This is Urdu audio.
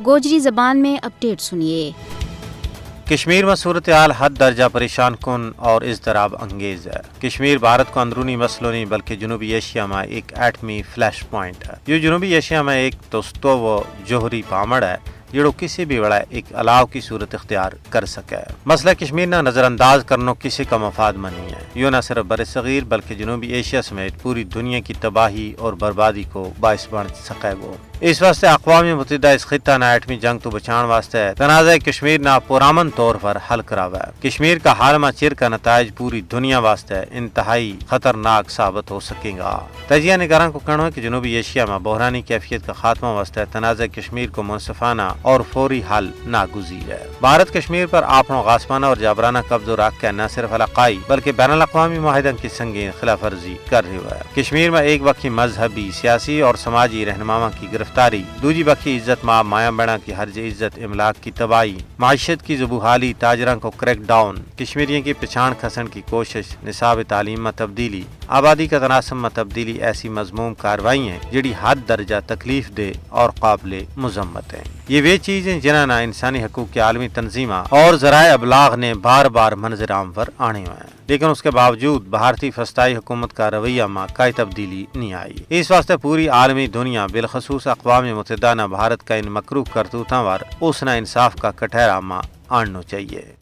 گوجری زبان میں اپڈیٹ سنیے۔ کشمیر میں صورتحال حد درجہ پریشان کن اور اضطراب انگیز ہے۔ کشمیر بھارت کو اندرونی مسئلوں نہیں بلکہ جنوبی ایشیا میں ایک ایٹمی فلیش پوائنٹ ہے۔ یہ جنوبی ایشیا میں ایک توستو و جوہری پامڑ ہے جڑو کسی بھی وڑا ایک علاو کی صورت اختیار کر سکے۔ مسئلہ کشمیر نہ نظر انداز کرنا کسی کا مفاد میں نہیں ہے۔ یہ نہ صرف بر صغیر بلکہ جنوبی ایشیا سمیت پوری دنیا کی تباہی اور بربادی کو باعث بن سکے گو۔ اس واسطے اقوام متحدہ اس خطہ نہ ایٹمی جنگ تو بچان واسطے تنازع کشمیر نہ پرامن طور پر حل کراوا ہے۔ کشمیر کا حالما چیر کا نتائج پوری دنیا واسطے انتہائی خطرناک ثابت ہو سکے گا۔ تجزیہ نگاران کو کہنا ہے کہ جنوبی ایشیا میں بحرانی کیفیت کا خاتمہ واسطے تنازع کشمیر کو منصفانہ اور فوری حل ناگزیر ہے۔ بھارت کشمیر پر اپنا غاصبانہ اور جابرانہ قبضہ رکھ کے نہ صرف علاقائی بلکہ بین الاقوامی معاہدوں کی سنگین خلاف ورزی کر رہا ہے۔ کشمیر میں ایک وقت مذہبی، سیاسی اور سماجی رہنماؤں کی گرفتاری، دوسری بخی عزت ماں مایا بڑا کی حرج عزت، املاک کی تباہی، معیشت کی زبوحالی، تاجران کو کریک ڈاؤن، کشمیریوں کی پچھان کھسن کی کوشش، نصاب تعلیم میں تبدیلی، آبادی کا تناسب میں تبدیلی ایسی مضموم کارروائی ہیں جڑی حد درجہ تکلیف دہ اور قابل مذمت ہیں۔ یہ وہ چیزیں جنہاں نہ انسانی حقوق کی عالمی تنظیمیں اور ذرائع ابلاغ نے بار بار منظر عام پر آنے ہوئے ہیں، لیکن اس کے باوجود بھارتی فسطائی حکومت کا رویہ میں کوئی تبدیلی نہیں آئی۔ اس واسطے پوری عالمی دنیا بالخصوص اقوام متحدہ نے بھارت کا ان مکروہ کرتوتوں پر اس نے انصاف کا کٹہرا میں آننا چاہیے۔